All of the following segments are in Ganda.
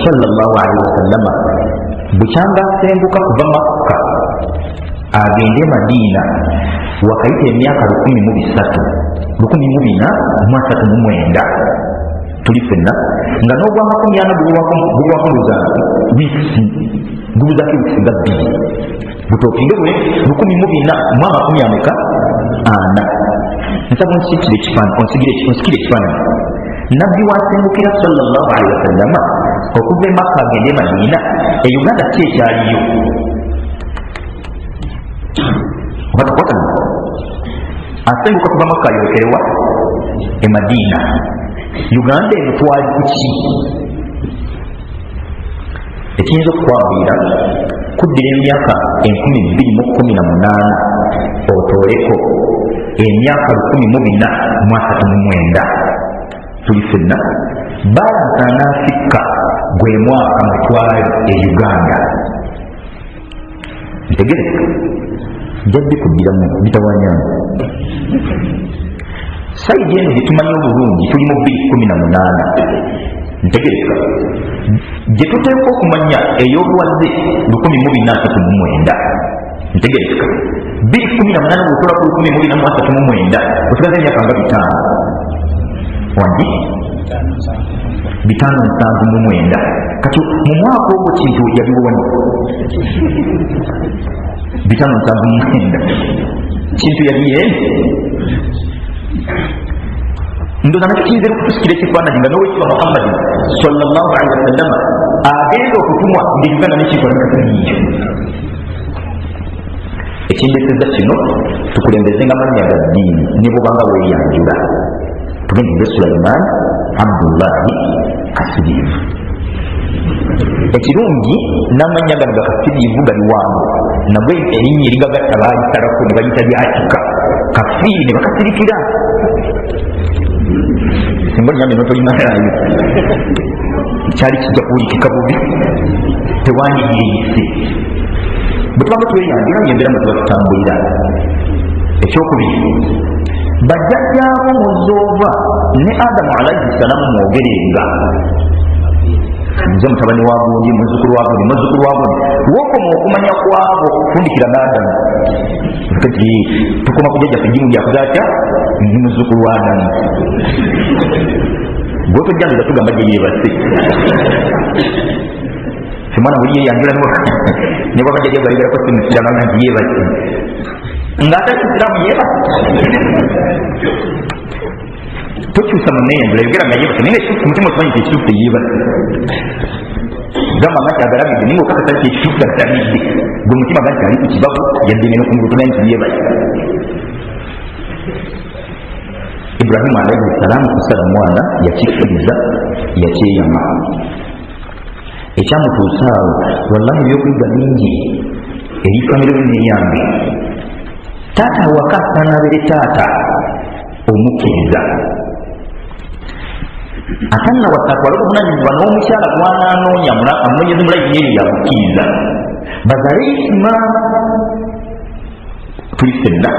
sallallahu alaihi wasallam bukyanga asembuka kuva Makka agende Madina wakaita emyaka 1339 tuli fenna nga n'obwa 40 bulwakuza wiiki gubuzako wiiki nga bbiri butopinde bwe 1440 nsaba onsigire ekifaananyi nabbi wasengukira sallallahu alaihi wasallam okuva e Makka agende Madina e Uganda ki ekyaliyo obatakotana asenguka kuva Makka ayolekerewa e Madina Uganda eno twali kuki ekiyinza okukwabwira kuddira emyaka 2018 otooleko emyaka 1439 tuli fenna balansana Afrika gwe mwaka mutwale e Uganda ntegereka jadde kuddiramu bitawanyana saidi eno gyetumanyi obulungi tuli mu 2018 ntegereka gyetuteeka okumanya ey'obuwaze 1439 ntegereka 2018 bwetula ku 1439 otugaza emyaka nga 5 wandi 579 kati mu mwaka ogwo kintu yaliwo wano 579 kintu yaliye ndoza nakyo kiyinza okutusikira ekifaananyi nga nowekiba Muhammad sallallahu alaihi wasallam agenda okutumwa nga Uganda nekifaananyiyo ekindeeseza kino tukulembezenga amannya ga ddiini ne bwobanga weeyanjula tugendize Sulaiman Abdullahi Kasirivu ekirungi n'amannya gano ga Kasirivu gali wangu nabwe erinnya erigagatta baalisalako ne bayita lyatika kafiiri ne bakasirikira singa onyambe notolinayo kyali kijja kuwulikika bubi tewandiyeyise bwe tubanga tweyanjula yembeera mwe tuba tutambulira ekyokubiri bajjajjaabo muzoova ne Adamu alaihi salaamu mwogerenga nze mutabani wa gundi muzzukulu wa gundi wokoma okumanya kwabo okufundikira n'Adamu kati tukoma kujajja kujimu lyakuzaatya ndi muzzukulu wa Adamu gwe tojjandiza tugamba gye yeebase omwana buli yeyanjula ne bwabajjajja bwaligerako simusirama nga nti yeebase ng'ate kisiramu yeebase tokyusa muneyanjula yogera nga yeebase naye kumutima okimanyi kyekituufu teyeebase gamba nga kyagalabidde naye okakasa kyekituufu gagalabidde gwe mutima nga nti ali ku kibabu yadde neno ku mulutu naye nti yeebase Ibrahimu alaihi salaamu kusala mwana yakikkiriza yakyeyama ekyamutuusa awo wallahi ebyokuyiga bingi eri famire neyange taata awaka asaana abeere taata omukkiriza atanna watwala obuvunanyizibwa n'omukyala gwananoonya amunoonyeza mulayi yeeyo yamukkiriza bazale isima tuli fenna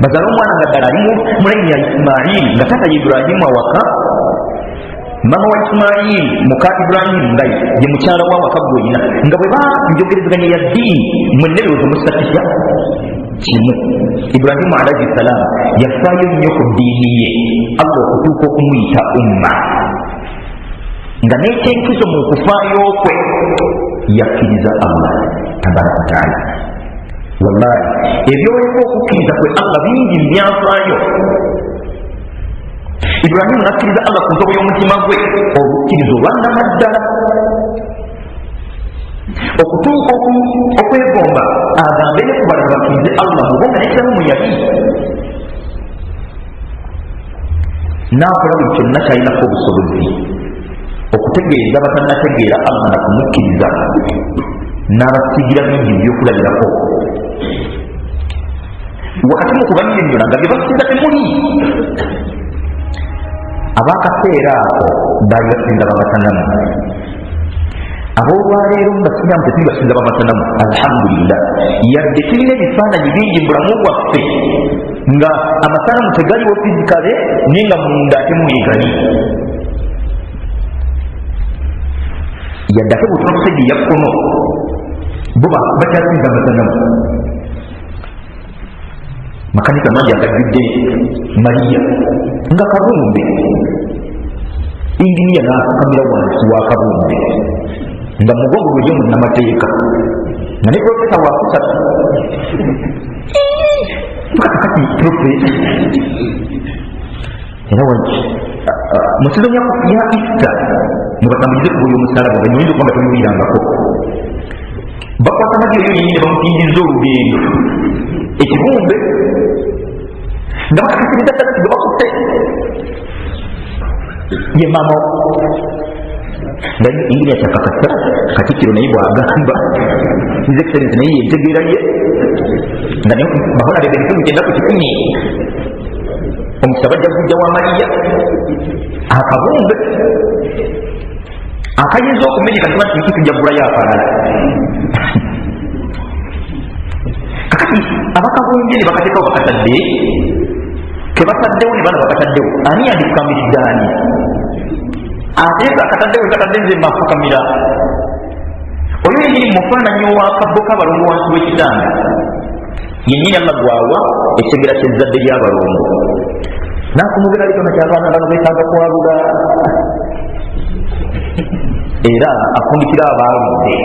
bazale omwana nga ddala alimu mulayi ya Ismaili nga taata ye Iburahimu awaka mama wa Ismaili muka Iburahimu nga ye mukyala wa waka gwolina nga bwe banjogerezeganya ya ddiini mwennerewezo musatisya kimu Iburahimu alaihi salaamu yafaayo nnyo ku ddiini ye Allah okutuuka okumuyita umma nga n'ekyenkizo mu kufaayo kwe yakkiriza Allah tabaraka wataala wallahi ebyoweeka okukkiriza kwe Allah bingi byafaayo Iburahimu nakkiriza Allah ku ntobo y'omutima gwe obukkiriza olwannamaddala okutuuka okwegomba agambe ne ku balala bakkirize Allah mubonga nekiramu mwe yali n'akola buli kyonna kyalinako obusobozi okutegeeza batannategeera Allah na kumukkiriza n'abasigira bingi byokulabirako wakati mu kubannyonnyola nga bye basinza temuli abakaseera ako baali basinza babatanamu ab'olwaleero mubasiraamu tetuli basinza babatanamu alhamdulillah yadde tulina ebifaananyi bingi mu bulamu bwaffe nga amasanamu tegaliwo fizikale naye nga munda ate mwegali yaddako butunakusajja yakkono bo bakyasinza amasanamu makanika mangi agajjudde Mariya nga kabumbe inginiya n'afukamira wansi wa kabumbe nga mugongo gulyo munnamateeka nga ne profesa wakusatu kati profesa era waki musizo ya Ista mubatambulize ku buli omusalaba banyumiza okuba nga tomuwirangako bakwata magiyo yenyini ne bamutindiriza olugendo ekibumbe nga bakakasiriza ddala tiga bakutte ye mama nga ingini akyakakasa Katikkiro naye bwagamba his excellence naye yentegeera ye nga bahola bebere 19 omusaba jjajja wa Mariya akabumbe akayinza okumenyeka kiba nti tujagulayo akalala kakati abakabumbye ne bakateekawo bakatadde kebataddewo ne bana bakataddewo ani yandikukamiridde ani ate akataddewo katadde nze mafukamira oyo yenyini mufaananyi owakabbo kabalongo wansi w'ekitanda yennyini Allah gwawa ekigera ky'ezzadde ly'abalongo nakumubira litona ky'abaana bano beetaaga kwabula era afundikira abaaludde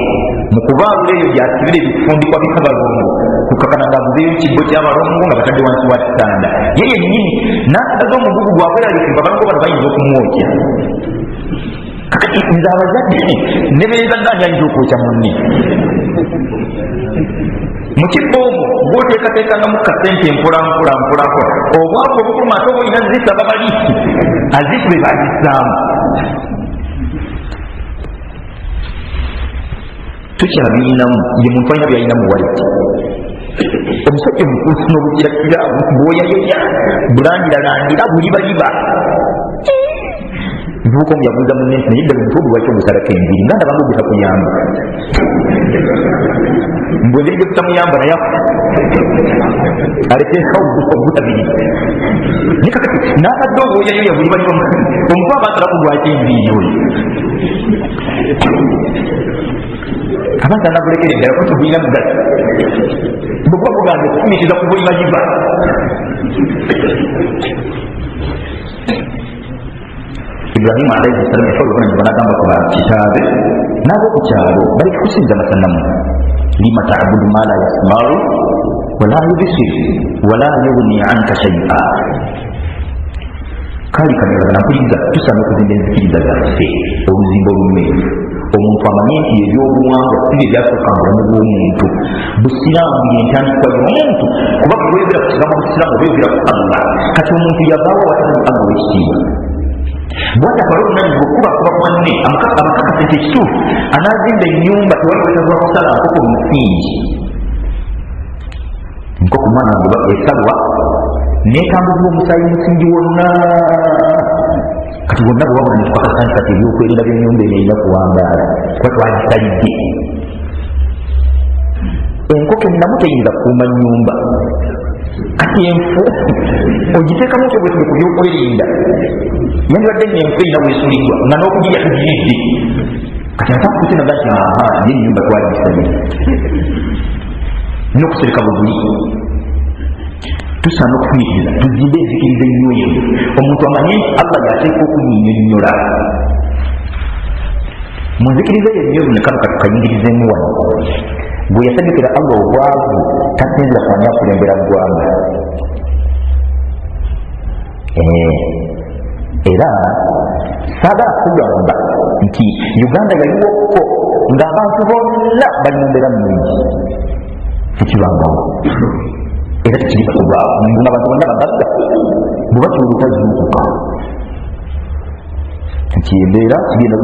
mu kubaabula eyo gyasibira ebifundikwa bikabalongo kukakana ngaavuzeeyo kibbo ky'abalongo nga batadde wansi wa kitanda ye yennyini n'asigaza omugugu gwabweralikumba balongo bano bayinza okumwokya kakati nze abazadde nebeeza ddaani ayinza okwokya munne mu kibbo omwo gwoteekateekangamu kasente mpolampola obwavu obukulu ate oba olina zisaba baliisi aziitu be bazissaamu tukyabiyinamu ye muntu alina byalina muwaliti omusajja omukuusi n'obukirakira bwoyayoya bulandirandira bulibaliba nvuuka omu yabuuza munne nti naye ddala omutuobu lwaki ogusalako enviri nga ndabanga ogutakuyamba mbwe engeri gye kutamuyamba naye aleteekawo ogutabiri naye kakati n'abadde obwoyayoya bulibaliba omuntu aba asalaku lwaki enviri oyo abantu anakulekera eddala ko tugulina mugaso bwekuba kuganda okufumikiza ku buli majiba Ibrahimu alayhi salamu yafa oluvanyuma n'agamba ku bakitaabe n'ab'oku kyalo baleke kusinza masanamu lima ta'budu ma la yasma'u wala yubsir wala yughni anka shay'a kali kamera nampuliriza tusaana okuzimba enzikiriza zaffe oluzimba olumeefu omuntu amanye nti ebyobuwangwa si bye byasooka mu bulamu bw'omuntu busiraamu yentandikwa y'omuntu kuba kuwebera ku kigambo busiraamu obeebera ku Allah kati omuntu yavaawo awatali Allah w'ekitiibwa bwatafala obunanyivu okubakuba mwanne amakakasa nti ekituufu anaazimba ennyumba tewali wetagwa kusala nkoko musingi nkoko mwana wange esalwa netambuzibwa omusaayi musingi wonna kati bonna bwe babona netukakasa nti kati ebyokwerinda by'ennyumba eno erina kuwangaala kuba twagisalidde enkoko ennamu teyinza kukuuma nnyumba kati enfu ogiteekamu ekyo bwetube ku byokwerinda yandibadde enfu erina bwesuliddwa nga n'okugirya tugiridde kati atakukusinaga nti aha ye ennyumba twagisalire n'okusereka buguli tusaana okufumiriza tuzimbe enzikiriza ennyo eyo omuntu amanye nti Allah yateeka okunyinyonnyola mu nzikiriza yenyo nekano katukayingirizeemu wano bwe yasanyukira Allah obwavu tasinzira kwanya kulembera ggwanga era saagala kugamba nti Uganda yaliwoko ng'abantu bonna bali mu mbeera nnungi tekibangawo era tekiri kubaawo ng'abantu bonna bagagga bwe bakyolutazuukuka nti embeera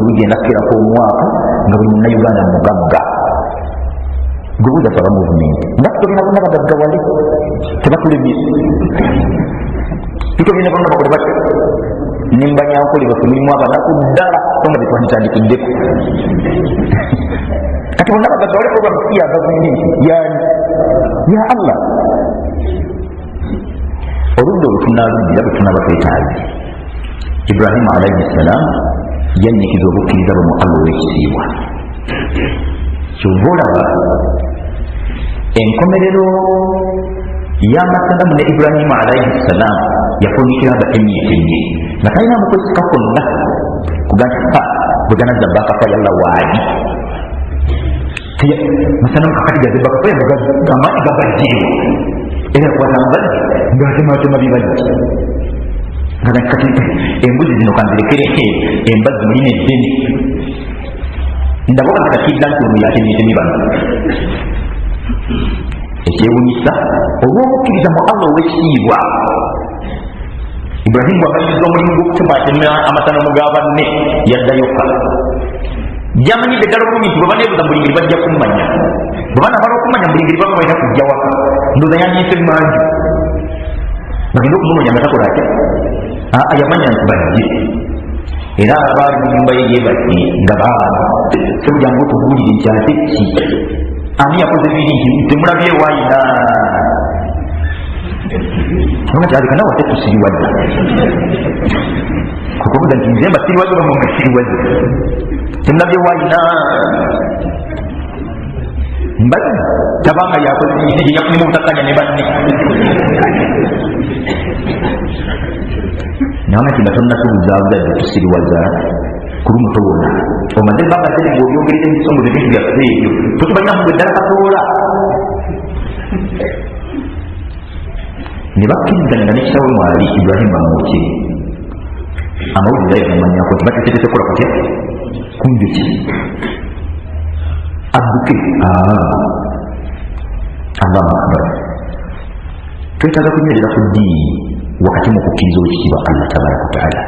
bigenda kukerako omwaka nga buli munnayuganda mugagga gwebuuza saba muvumenti nga tutolina bonna bagagga wale tebatulemye tutolina bonna bakole batyo nimbanyankole bafumirimu abanaku ddala songa tetwanditandikiddeku kati bonna bagagga wale program siya gavumenti yani ya Allah oludda olutunaaludira bwe tunaba twetaazi Ibrahimu alayhi salaam yanyikiza obukkiriza bwe mu Allah ow'ekitiibwa kyova olaba enkomerero y'amasanamu ne Ibrahimu alayhi salaam yafunikiranga emyezi emye nga talina mukozesa konna kugamba bwe ganazza bakafa yalla waali masanamu kakati gazze bakafa amaanyi gabajjeewo era kwatamba ng'atematema bibajje nga kati embuzi zino kanzirekere embazzi mulina eddene ndaboga nakakidda nti ono yatemyetemi bano ekyewunyisa olw'okukkiriza mu Allah ow'ekitiibwa Ibrahimu amaliriza omulimu gw'okutematema amasanamu ga banne yaddayoka gyamanyidde ddala bulungi nti bwe baneebuuza buli ngeri bajja kummanya bwe banamala okumanya buli ngeri baba balina kujja waka ndooza yanyiise manju bagenda okumunoonya nga takola atya yamanya nti bajje era abaali mu nyumba ye yebajje nga sebujjangu otubuulire nti ate ki ani yakoze biri nti temulabye waayina ona kyaleka nawe ate tusiriwadde kukubuuza nti nze mbasiriwadde oba mwe siriwadde temulabye waayina mbazi tabanga yakoze nti gye yafunye mu butakanya ne banne nawe nti batonatubuzabuza tusiriwaza kulumuto wonna omaze ebbanga ate ng'obyogerera emisongozo ebintu byaffe ebyo totubalina mugwe ddala katoola ne bakkirizanya nga nekitawe mwali Ibrahimu amwoki amawulire ayo gamanyako nti bateeterese kukola kutya kunjuki adduke Allahu akbar twetaaga kunywerera ku ddiini wakati mu kukkiriza ekitiibwa Allah tabaraka wataala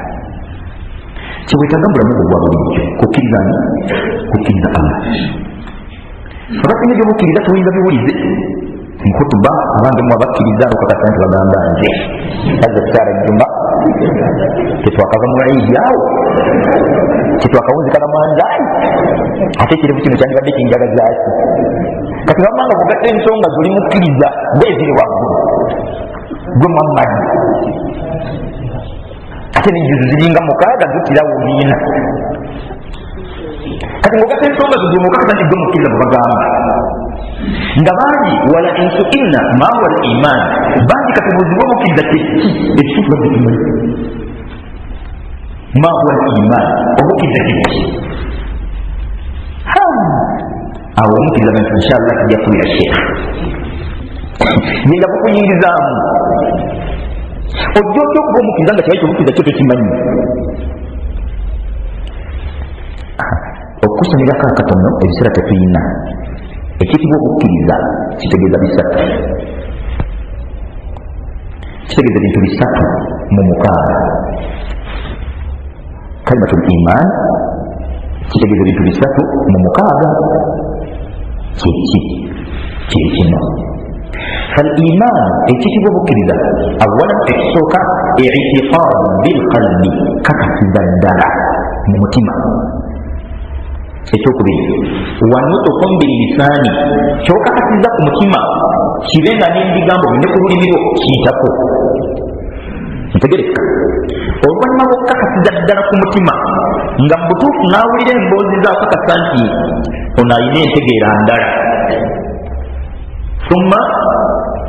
kyewetaaga mubulamu bwo bwa bulijjo kukkirizaani kukkiriza Allah abasinga gyobukkiriza toyinza biwulize nkutuba abange mu abakkiriza okakasa nti bagamba nze azza kusaala jjumba tetwakava mu laidi awo tetwakawunzikana manzaani ate ekirevu kino kyandibadde kinjagazaaki kati bamanga kugatta ensonga zoli mukkiriza ng'eziri waggulu gwe Muhammadi ate n'enjuzu ziringa mukaaga zutirawo niina kati ng'ogatta ensonga zo zomukakasa nti gwe mukkiriza bwe bagamba nga bangi wala insuilna ma huwa al iman bangi kati buzibwa omukkiriza kyeki ekituufu bazikimanyi ma huwa al iman obukkiriza kyeki awo omukkiriza nti inshallah kijja kulira sheekh yenda bukuyingirizaamu ojja otya okuba omukkiriza nga kyali kyobukkiriza kyo tokimanyi okukusanirako akatono ebiseera tetuyina ekitibwa okukkiriza kitegeeza bisatu kitegeeza bintu bisatu mu mukaaga kalimatul iman kitegeeza bintu bisatu mu mukaaga kyeki kyekino فالإيمان ekitibwa obukkiriza awalan ekisooka i'tiqad bilqalbi kakasiza ddala mu mutima ekyokubiri wanutqun bilisaani kyokakasiza ku mutima kibe nga n'ebigambo bine ku lulimi lwo kiyitako ntegereka oluvannyuma lw'okukakasiza ddala ku mutima nga mu butuufu n'awulira emboozi zaakakasa nti ono alina entegeera ndala summa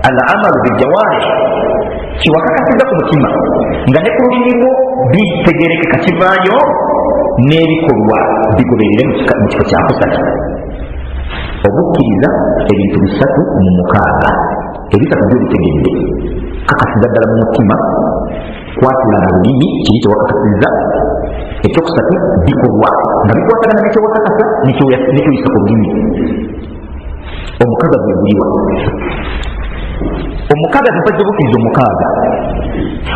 al amalu biljawarih kiwakakasiza ku mutima nga ne ku lulimi lwo bitegerekeka kivaayo n'ebikolwa bigoberere mu kifo kyakusatu obukkiriza ebintu bisatu mu mukaaga ebisatu byo bitegedde kakasiza ddala mu mutima kwatula mu lulimi kiri kyewakakasiza ekyokusatu bikolwa nga bikwatagana nekyewakakasa nekyoyisa ku lulimi omukaaga gwe guliwa omukaaga zifajja obukkiriza omukaaga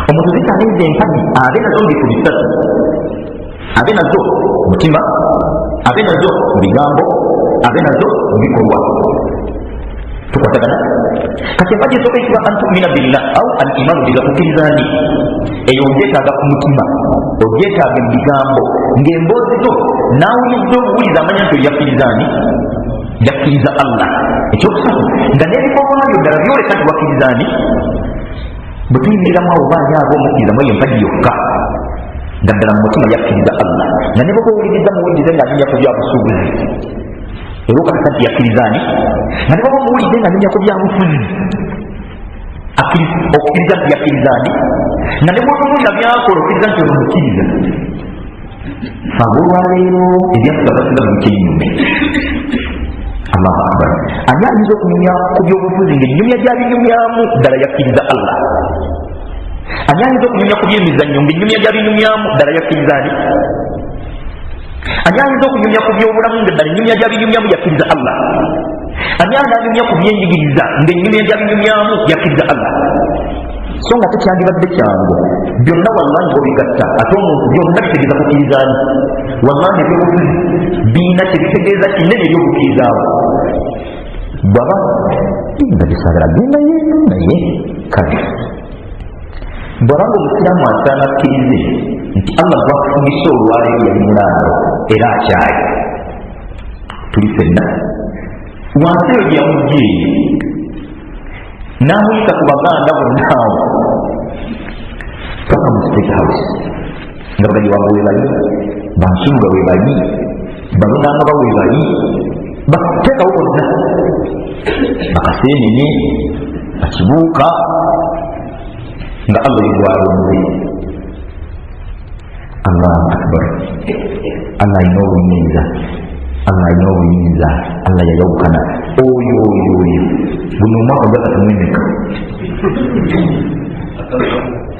omuntu zitaleeza empagi abe nazo ngeku bisatu abe nazo mutima abe nazo mu bigambo abe nazo mu bikolwa tukwatagana kati empagi esooka ekitibwa an tumina billah au al imanu billah kukkirizaani eyo ogyetaaga ku mutima ogyetaaga mu bigambo ng'emboozi zo naawulizza obuwuliza amanya nti olyakkirizaani yakkiriza Allah ekyokusatu nga n'ebikolwayo ddala byoleka nti wakkirizaani bwe tuyimiramu abo baani abo omukkirizamu eyo empagi yokka nga ddala mu mutima yakkiriza Allah nga ne bwe bwowuliriza muwulirize ng'anyumya ku bya busuubuzi era okakasa nti yakkirizani nga ne baba muwulidde nga nenya ku byabufuzi okukkiriza nti yakkirizani nga ne bwotomuwulira byakola okkiriza nti olumukkiriza faba olwaleero ebyakugabasiza mu kyenyume. Allahu akbar. Ani ayinza okunyumya ku byobufuzi ng'ennyumya gyabinyumyamu ddala yakkiriza Allah? Ani ayinza okunyumya ku byemizannyo ng'ennyumya gyabinyumyamu ddala yakkiriza ani? Ani ayinza okunyumya ku byobulamu nga ddala ennyumya gyabinyumyamu yakkiriza Allah? Ani ananyumya ku byenjigiriza ng'ennyumya gyabinyumyamu yakkiriza Allah? So nga tekyandibadde kyangu byonna wallahi obigatta ate omuntu byonna bitegeeza kukkirizaani. Wallahi ebyobufuzi biina kyebitegeeza kinene ebyobukkirizaawo. Bwaba nga bisagala gendaye naye kale bw'abanga omusiraamu asaana akkirize nti Allah gwakufugisa olwaleero yali mulaalo era akyali tuli ffenna wansi eyo gyeyamugye n'amuyita ku baganda bonna awo paka mu state house nga bagayiwanga webali bansuluga webali balondangaba webali bateekawo bonna bakaseenene bakibuuka nga Allah yegwalonze. Allahu akbar. Allah alina obuyinza, Allah alina obuyinza, Allah yayawukana oyo buno omwaka gwakati mwemeka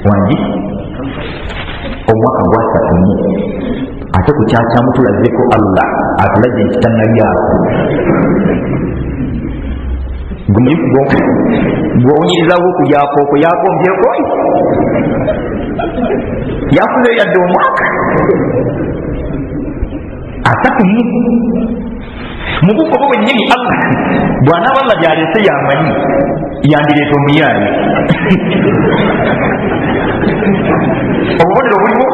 wangi omwaka gwasatumu ate ku kyakyamu tulazeko Allah atulaze nti tannalyako gwonyirizawo okulyakoko yakombyeko yafuzeyo yadde omwaka asatumu mu bufo bwo bwennyini Allah bw'anaaba Allah gy'aleese yamanyi yandireeta omuyaayi obubonero buliwo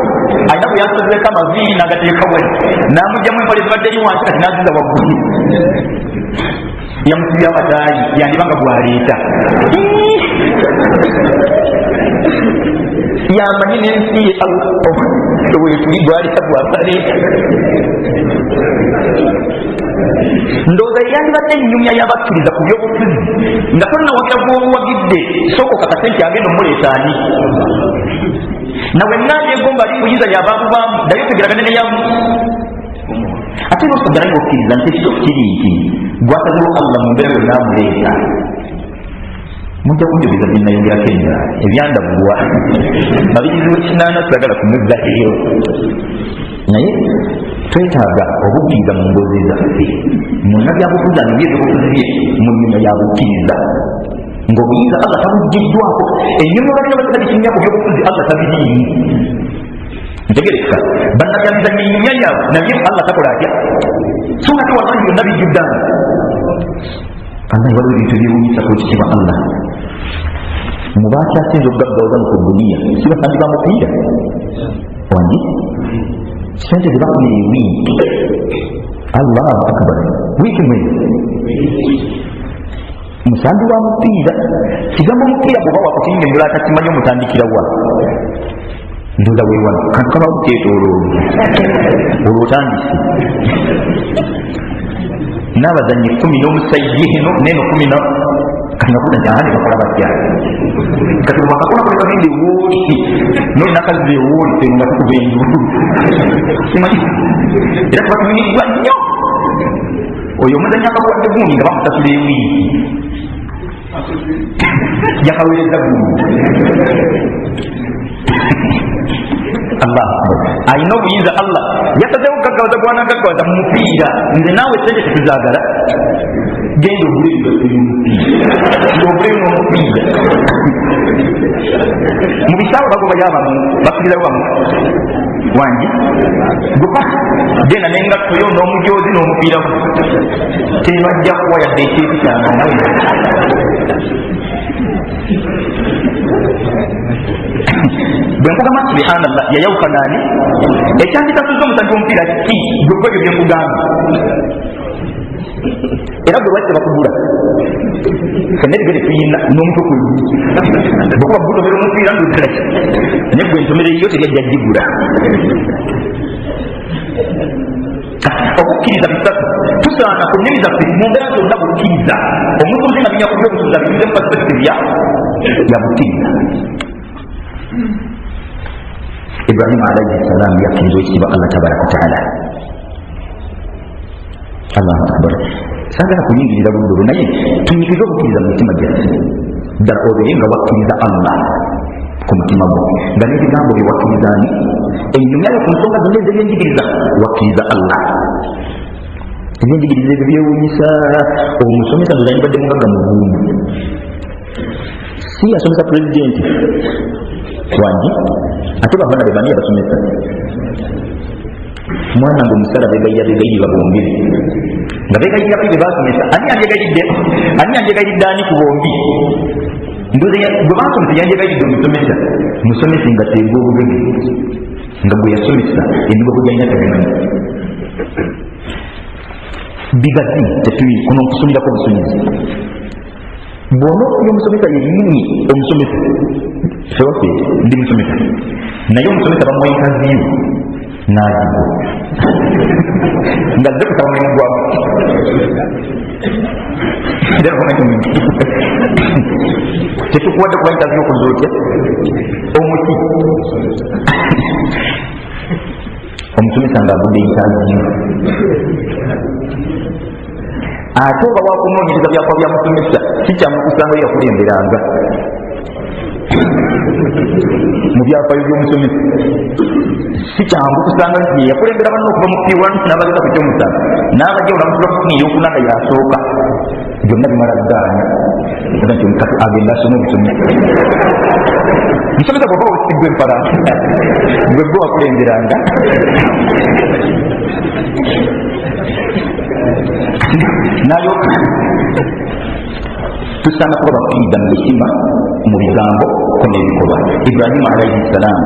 alina bwe yasozeeko amaviiri n'agateeka wali n'amugyamu empale zibadde eri wansi kati n'aziza waggulu yamusibya amataali yandibanga gwaleeta yamanyi n'ensi ye wetuli gwaleeta gwasaleeta ndowooza yandibadde ennyumya y'abakkiriza ku byobufuzi nga tonnawagira gw'obuwagidde sooka okakase nti agenda omuleeta ani nawe nnabyegomba ali buyinza yababubaamu naye otegeragane neyamu ate nosigala ngaokkiriza nti ekito kiri nti gwataziro Allah mu mbeera yonna amuleeta mujja kunjogeza byenayongerako endala ebyandabulwa mabirizi w'ekinaana sagala kumuzzaeyo naye twetaaga obukkiriza mu ngozi zaffe muna byabufuzi anobye ebyobufuzi bye mu nnyuma yabukkiriza ng'obuyinza Allah tabuggiddwako ennyuma balina batagikimya ku byobufuzi Allah tabiriimu ntegereka bannabyamizanyo ennyumya yaabwe nabye Allah takola atya so nga tewalangi byonna bijjuddana Allah waliwo ebintu ebyewunyisa ku ekitiibwa Allah mubakyasinza okugaggawaza mu kudunia sibasandi bamupiira wangi sente zebafunire wiiki Allahu akbar wiiki mwezi musambi wa mupiira kigambo mupiira bwoba wakukinga embula atakimanyi omutandikira wa ndoza wewano kantu kaba kukyetooloola olwo otandise n'abazanyi 10 n'omusajja eno neno 10 kanakuna jahani bakola batya kati bwakakola kuli bagende wooli nolinakazi ewooli senga tukuba enjulu simanyi era tubatumirizibwa nnyo oyo omuzanyi akakuwadde gundi nga bamusasula ewiiki yakaweereza gundi Allah alina obuyinza Allah yasazeewo okugaggawaza gwanagaggawaza mu mupiira nze naawe sente tetuzaagala genda ogule oguleyo n'omupiira mu bisaawe bagoba yabamu bakkirirayo bamu wangi gupa genda n'engattoyo n'omujoozi n'omupiira tebajja kuwa yadde ekintu kyange nawe bwenkugamba subhanallah yayawuka nani ekyandikasuza omusanti omupiira ki gwegwebyo byenkugamba era gwe lwaki bakugula kenebigere tuyina n'omutwe kwegu bwekuba gutomera omupiira ndutalaki naye gwe entomere yo teryajja gigula okukkiriza bisatu tusaana ku nnimi zaffe mu mbeera zonna bukkiriza omutuuze nga binya kubyo obutuuza bize mu perspective ya bukkiriza. Ibrahim alayhi salam yakkiriza ekitiibwa Allah tabaraka wataala. Allahu akbar. Saagala kuyingirira bululu naye tunyikirize obukkiriza mu mitima gyaffe ddala obeere nga wakkiriza Allah ku mutima gwo nga n'ebigambo bye wakkirizaani ennyumyayo ku nsonga zonna ez'ebyenjigiriza wakkiriza Allah. Ebyenjigiriza ebyo byewuunyisa. Omusomesa ndoza yibadde mugagga mu bwungu si yasomesa pulezidenti wangi ate bavana be bani abasomesa mwana ngo omusala begayirira bombi nga begayirira bwe basomesa ani yanjegayidde ani ku bombi ndoze bwe basomesa yanjegayidde omusomesa musomesa nga tegwa obugege nga bwe yasomesa emigogo gyalina tegemanyi bigazi tetuyi kuno nkusumirako busumizi bw'ona okuya omusomesa yennyini omusomesa sewaffe ndi musomesa naye omusomesa bamuwa intaviyu n'agigo nga zze kusaba mulimu gwamu tetukuwadde kuba intaviyu okuza otya omuti omusomesa ng'agudde intaviyu ate oba wakunoonyereza byakwa bya musomesa kikyamukusanga yakulemberanga mu byafaayo by'omusomesa si kyangu kusanga nti yakulembera banna okuva mu P1 n'abageza ku kyomusanvu n'abajja olamusula kufuna eyokuna nga yasooka byonna bimala gaana era nti omukatu agenda asoma obusomesa musomesa bw'oba osiggwa empalanga gwe gwe wakulemberanga nayoka tusaana kuba bakkiriza mu mitima mu bigambo ko n'ebikolwa. Ibrahimu alayhi salaam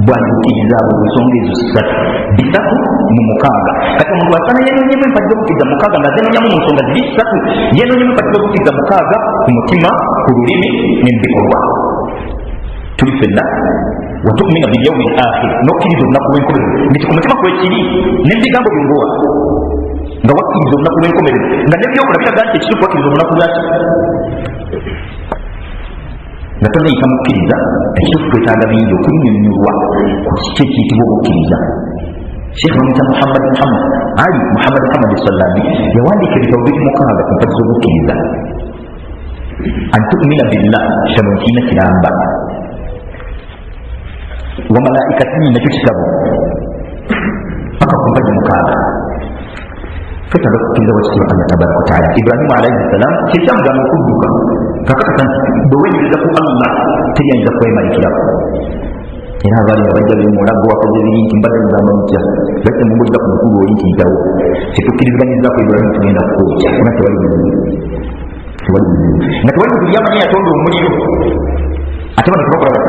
bw'azukkiriza abo nsonga ezo bisatu mu mukaaga. Kati omuntu asaana yeenoonyemu empagi z'okukkiriza mukaaga nga zeenoonyamu mu nsonga ziri ssatu yeenoonyemu empagi z'okukkiriza mukaaga ku mutima, ku lulimi n'ebikolwa. Tuli ffenna watumina bilyawmi al-akhir n'okkiriza olunaku lw'enkomerero nti ku mutima kwekiri n'ebigambo byongowa nga wakkiriza olunaku lw'enkomerero nga nebyokola biraga nti ekituufu wakkiriza olunaku lwaki nga tonayita mukkiriza ekituufu twetaaga bingi okunyonnyola ku kiki ekiyitibwa obukkiriza. Sheikh Mamita Muhammad Salami yawandiika ebitabo biri mukaaga ku mpagi z'obukkiriza. An tu'mina billah kitabo kiina kiramba wa malaikatihi nakyo kitabo paka ku mpagi mukaaga. Fetala okukkiriza wakitiibwa Allah tabaraka wataala. Ibrahimu alayhi salaam kyekyamugamba okudduka kakakasa nti bwe wenyiriza ku Allah teriyinza kwemalikirako. Era abaali nga bajja bemulago wakoze biri nti mbadde mugamba mutya bajja mumbuliza ku mukulu oli kiyitawo tetukkiriziganyizaako Ibrahimu tugenda kukwokya ona tewali buzibu nga tewali buzibu yamanyi yatonda omuliro ate bano tebakola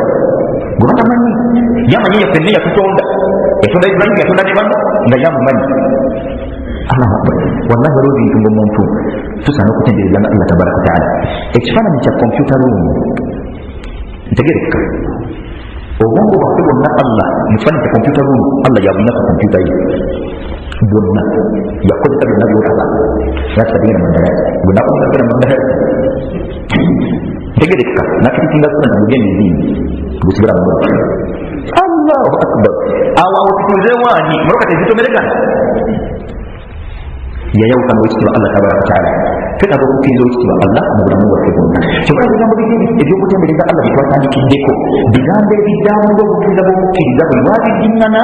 gwe batamanyi yamanyi yafenne yatutonda yatonda Ibrahimu yatonda ne bano nga yamumanyi. Allahu akbar. Wallahi waliwo bintu ng'omuntu tusaana okutenderezanga Allah tabaraka wataala. Ekifaananyi kya computer room ntegereka obwongo bwaffe bwonna Allah mu kifaananyi kya computer room Allah yabulina ku computer ye bwonna yakozesa byonna byolaba nakitagenda mandalazi bwenakozagenda mandalazi ntegereka nakirikinga sona namugenda ezindi gusigala mu Allahu akbar. Awo tutuzewaani moroka tezitomeregana yayawukanga ekitiibwa Allah tabaraka wataala. Twetaaga okukkiriza ekitiibwa Allah mu bulamu bwaffe bwonna. Kyokka ebigambo bigeri ebyokutendereza Allah byetwatandikiddeko bigambo ebiddamu obukkiriza bw'okukkiriza bwe lwabiddiŋŋana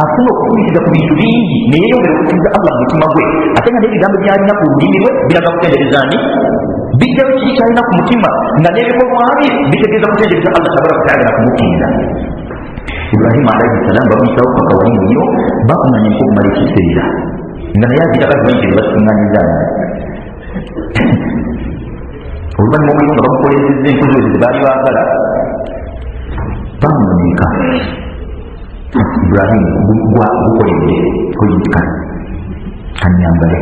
afuna okukkiriza ku bintu bingi naye yeyongera okukkiriza Allah mu mutima gwe ate nga n'ebigambo byalina ku lulimi lwe biraga kutendereza ani bijjayo kiri kyalina ku mutima nga n'ebikolwa bye bitegeeza kutendereza Allah tabaraka wataala na kumukkiriza. Ibrahimu alayhi salaam bamuyitawo paka wali muliro bakumanya nkokumala ekiseera nga naye aziraga zibankiri basiŋŋanyizaani oluvannyuma omuliro nga bamukolezezza enkozi ezo zebaali baagala bamunika Ibrahimu gukoledde kuyintika anyambale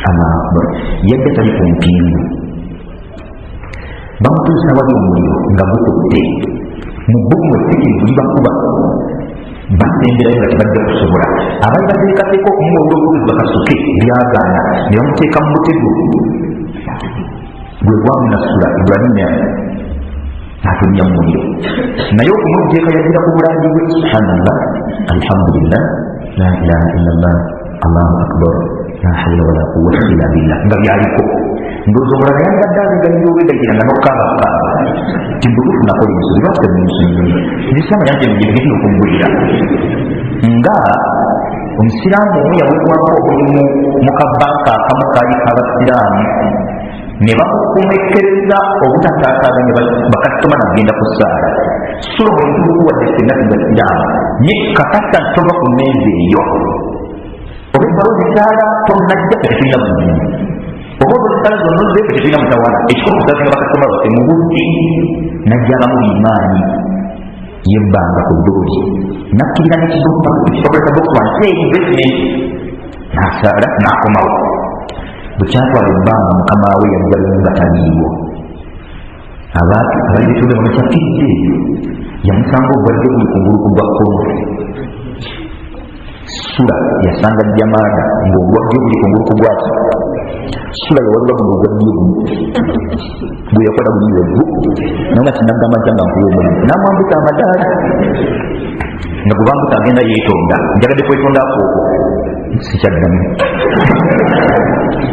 Allahu akbar. Yadde tali ku mpingu bamutuusa wali omuliro nga gukutte mu bbugumu essikirivu libakuba basemberayo nga tebajja kusobola abaali bateekateeka okumuwa olw'obubuzi bakasuke byagaana ne bamuteeka mu mutego gwe gwamunasula Ibrahimu n'atonnya mu muliro naye okumuggyeka yagira ku bulangi bwe subhanallah alhamdulillah la ilaha illallah allahu akbar la hawla wala quwwata illa billah nga byaliko ndowooza omulala yangadde abegalira obwegalira nga nokaabakaaba timbutufu nakola ensobi lwaki temunsonyiye nzisamanya nti emugirigenda okungulira nga omusiraamu omu yaweebwako omulimu mu kabanka akamu kaali kabasiraamu ne bamukumekkereza obutataataaganya bakasitoma nagenda ku ssaala sula bwentubuku wadde senga tebasiraamu nye kakasa ntova ku mmeeza eyo oba ebbalo zisaala tonajja tetulina buzibu oba ozisala zonna ozeeko tetulina mutawala ekikulu kusasinga bakasitoma baffe mu budde najjalamu bimaanyi yebbanga ku ddoozi nakkirira nekisobolesa box wansi investment nasaala nakomawo bukyatwala ebbanga mukama we yajjalamu nga taliiwo abantu abalibitule bamukyakidde yamusanga obwadde buli kungulu ku gwa kono sula yasanga jamaada ng'obwadde buli kungulu ku gwaki sula yawalula buno obwadde buno bwe yakola buliweggu naye nga kinagamba ntya nga nkuwa omulimu namwambuka amadaala nga bwe bambuka agenda yeetonda njagadde kwetonda akooko sikyaddamu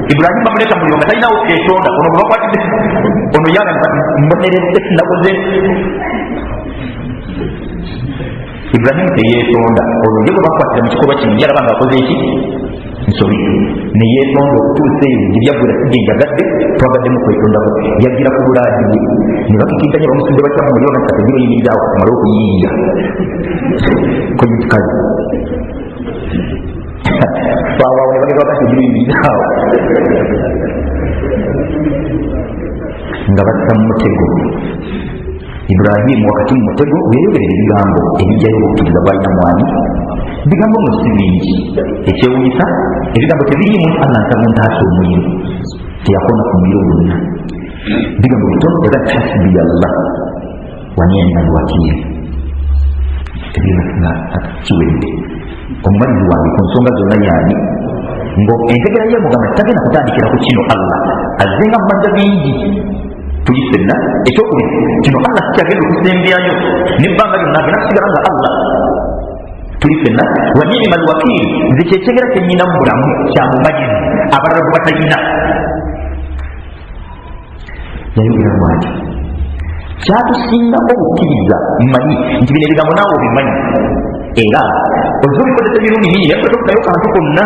Ibrahimu bamuleeta muliro nga talinawo keetonda ono bwe bakwatidde ono yaga mbonereze nakoze Ibrahimu teyeetonda olwo ye bwe bakwatira mu kikolwa kino yalaba nga akoze eki nsobi neyeetonda okutuusa eyo gibyaggula sijje njagadde twagaddemu kwetondako yagira ku bulaadi bwe ne bakikintanya bamusudde bakyamu muliro nga kategiro yimirizaawo kumala okuyiiya konyitikazi faawawo ne bagenda bakategiro yimirizaawo nga batta mu mutego Ibrahimu wakati mu mutego weeyogerera ebigambo ebijjayo obukkiriza bwalina mwani bigambo mu si bingi ekyewunyisa ebigambo tebiriimu Allah ntamuntaasa omuliro teyakona ku muliro gwonna bigambo bitono era hasbiya Allah wa ni'ma alwakiil ebinga kiwedde omumalizi wange ku nsonga zonna yaani ngo entegera ye mugamba tagenda kutandikira ku kino Allah azzenga mu mazza bingi tuli ffenna ekyokubiri kino Allah kikyagenda okusembyayo nebbanga lyonna agenda kusigala nga Allah tuli ffenna wa ni'ma alwakiil nze kyekyegera kyennyina mu bulamu kyamumanyizi abalala bwe batalina yayogera lwaki kyatusinga obukkiriza mmanyi nti bino ebigambo naawe obimanyi era oziba obikozesa emirundi mingi naye tokunayo kantu konna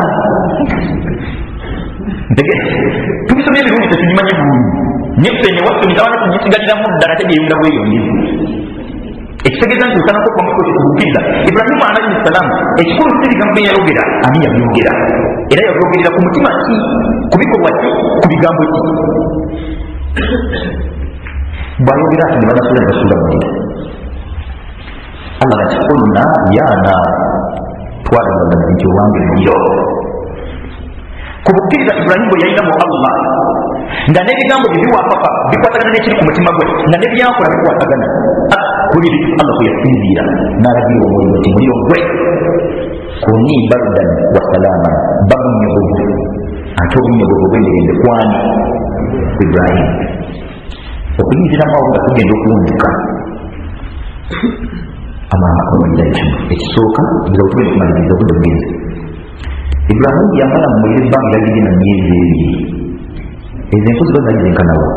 tubisomye emirundi tetubimanyi bulungi nyeffe newaffe mitabana tunyisigaliramu ddala tegyeyunda bweyongezi ekitegeeza nti osanako kwamako kikubukkiriza Ibrahimu alayhi salaamu ekikulu si ebigambo byeyayogera ani yabyogera era yabyogerera ku mutima ki ku bikolwa ki ku bigambo ki bwayogera ati nebanasula nebasula muliro Allah ati qulna yana twagamba nti owange muliro ku bukkiriza Ibrahimu bwe yayina mu Allah nga n'ebigambo bye biwapapa bikwatagana n'ekiri ku mutima gwe nga nebyakola bikwatagana kuliri Allah kwe yasinziira n'alagira omuliro nti muliro gwe kuni bardan wa salama babunyogovu ate obunyogovu bwenderende kwani ku Ibrahimu okuyinziramu awo nga tugenda okuwunjuka amakolonjaki ekisooka nga otugenda okumaliriza obudde bugenzi Ibrahimu yamala mu muliro ebbanga lyagigenda mu myezi ebiri ezo enkozi zonna zizenkanawo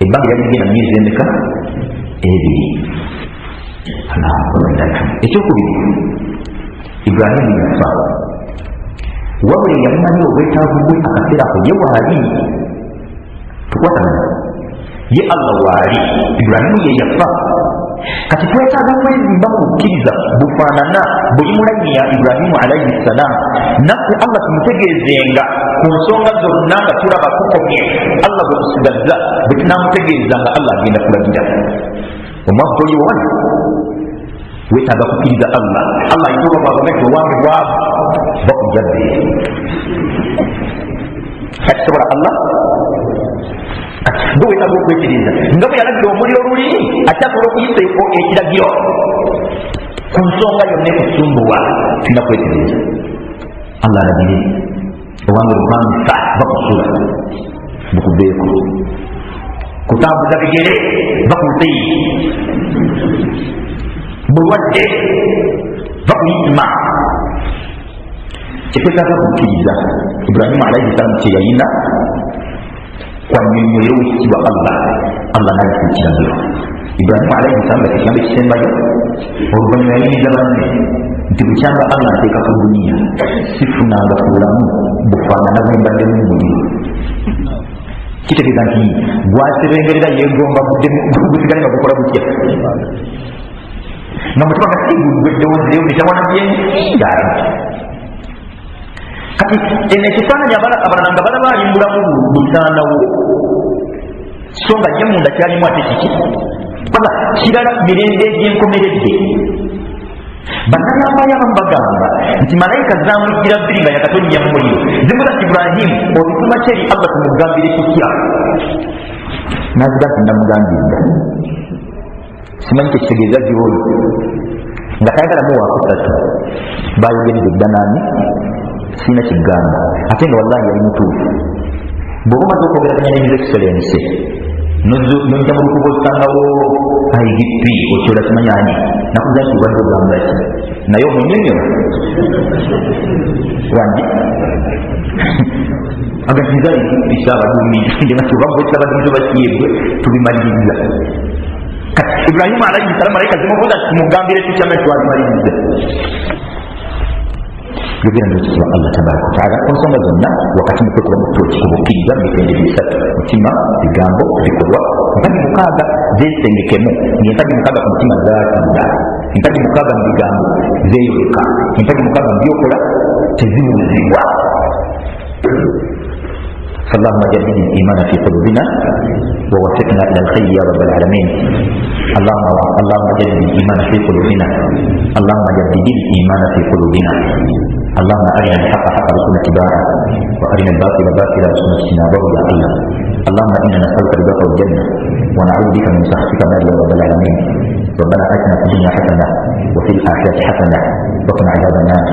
ebbanga lyagigenda mu myezi emeka ebiri amakolonjaki ekyokubiri Ibrahimu yafa wabula yamumanyi obwetaavu bwe akaseera ako ye waali tukwatagana ye Allah waali Ibrahimu ye yafa kati twetaaga kwezimba mu bukkiriza bufaanana buli mulayini ya Ibrahimu alayhi salaam naffe Allah tumutegeezenga ku nsonga zonna nga tulaba tukomye Allah bwe tusigazza bwe tunaamutegeeza nga Allah agenda kulagira omwaka oli wano weetaaga kukkiriza Allah ayitoba bwabamete owange bwavu bakujjadde akisobola Allah gwe weetaaga okwekiriza nga bwe yalagira omuliro luli akyasobola okuyisa ekiragiro ku nsonga yonna ekusumbulwa tulina kwetegereza. Allah alabire owange lukamisa bakusula bukubeeko, kutambuza bigere bakuzeyi, bulwadde bakuyima. Kyetwetaaga kukkiriza Ibrahimu alayhi salaamu kye yalina kwanyonyolera owekitiibwa Allah n'ayisa ekiragiro. Ibrahimu alayhi salaamu nga tekigambo ekisembayo, oluvannyuma yayimiza banne nti bukyanga Allah nteeka ku duniya sifunanga ku bulamu bufaanana bwe mbadde mu muliro. Kitegeeza nti gwaserengerera yeegomba gusigale nga gukola gutya nga mutima nga sigugweddewozeyo netawanabyengaala. Kati eno ekifaananyi abalala nga balaba alimbulamu busaanawo, so nga ye munda kyalimu ate kiki wala kirala mirembe egyenkomeredde. Bannayambayo abamu bagamba nti malayika zamujjira bbiri nga yakatonnya mu muliro zimuga nti Iburahimu obituma kyeri Allah tumugambire tutya, naziga nti ndamugambirira simanyi kyekitegeeza gyoli nga tayagalamu wakusatu bayogeredde eddanaani sirina kigamba ate nga wallahi yali mutuufu. Bw'oba omaze okwogeraganya ne His Excellency nojja mu lukuba osangawo IGP okyola kimanyaani nakuza nti obadde ogamba ki naye omunyonyo wandi agatinza ikisa abaduumi ndenasobabakirabadumizo bakiyebwe tubimaliriza. Kati Ibrahimu alayhi salamu malayika zimubuuza tumugambire tukyame twabimaliriza. Yogera n'ekitiibwa Allah tabaraka wataala ku nsonga zonna wakati mu kwekuba mu ttooki kubukkiriza mu mitende bisatu: mutima, bigambo, bikolwa. Empagi mukaaga zeesengekemu, ng'empagi mukaaga ku mutima zaatunda, empagi mukaaga mu bigambo zeeyoleka, empagi mukaaga mu byokola tezibuuzibwa. فاللهم جدد الإيمان في قلوبنا ووفقنا إلى الخير يا رب العالمين. اللهم جدد الإيمان في قلوبنا، اللهم جدد الإيمان في قلوبنا. اللهم أرنا الحق حقا وارزقنا اتباعه، وأرنا الباطل باطلا وارزقنا اجتنابه يا الله. اللهم إنا نسألك رضاك والجنة ونعوذ بك من سخطك النار يا رب العالمين. ربنا آتنا في الدنيا حسنة وفي الآخرة حسنة وقنا عذاب النار.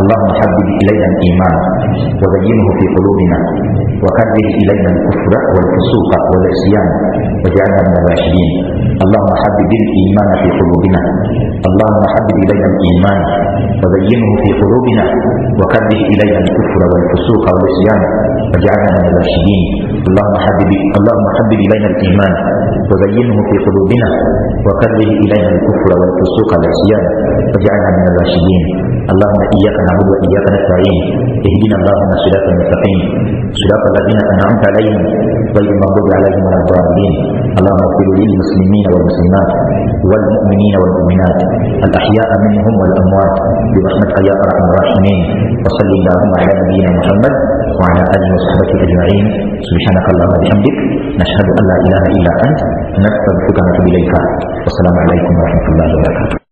اللهم حبب إلينا الإيمان وزينه في قلوبنا وكره إلينا الكفر والفسوق والعصيان واجعلنا من الراشدين. اللهم حبب الإيمان في قلوبنا، اللهم حبب إلينا الإيمان وزينه في قلوبنا وكره إلينا الكفر والفسوق والعصيان واجعلنا من الراشدين. اللهم حبب إلينا الإيمان وزينه في قلوبنا وكره إلينا الكفر والفسوق والعصيان واجعلنا من الراشدين. اللهم إياك نعبد وإياك نستعين، اهدنا اللهم الصراط المستقيم صراط الذين أنعمت عليهم غير المغضوب عليهم ولا الضالين. اللهم اغفر للمسلمين والمسلمات والمؤمنين والمؤمنات الأحياء منهم والأموات برحمتك يا أرحم الراحمين. وصل اللهم على نبينا محمد وعلى آله وصحبه أجمعين. سبحانك اللهم وبحمدك نشهد أن لا إله إلا أنت نستغفرك ونتوب إليك. والسلام عليكم ورحمة الله وبركاته.